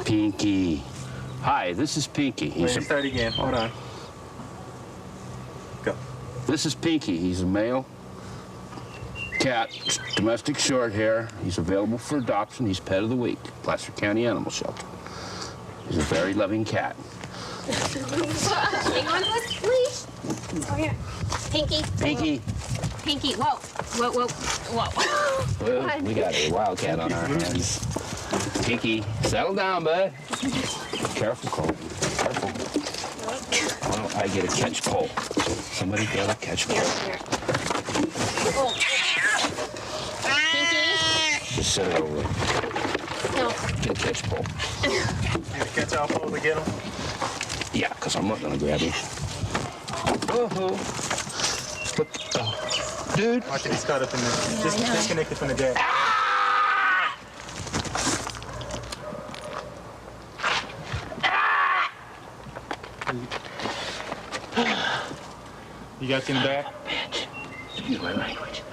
Pinky. Hi, this is Pinky. Wait, start again. Hold on. Go. This is Pinky. He's a male cat, domestic short hair. He's available for adoption. He's pet of the week, Placer County Animal Shelter. He's a very loving cat. Hang on to us, please. Oh, yeah. Pinky. Pinky. Pinky. Whoa. Whoa, whoa, whoa. Well, we got a wildcat on our hands. Pinky, settle down, bud. Careful, Cole. Careful. Well, I get a catch pole. Somebody get a catch pole. Here. Oh. Pinky. Just set it over. No. Get a catch pole. You gonna catch all pole to get him? Yeah, because I'm not going to grab him. Oh, slip. Oh. Dude. Watch it, he's caught up in there. Just disconnected from the deck. You got him back? Excuse my language.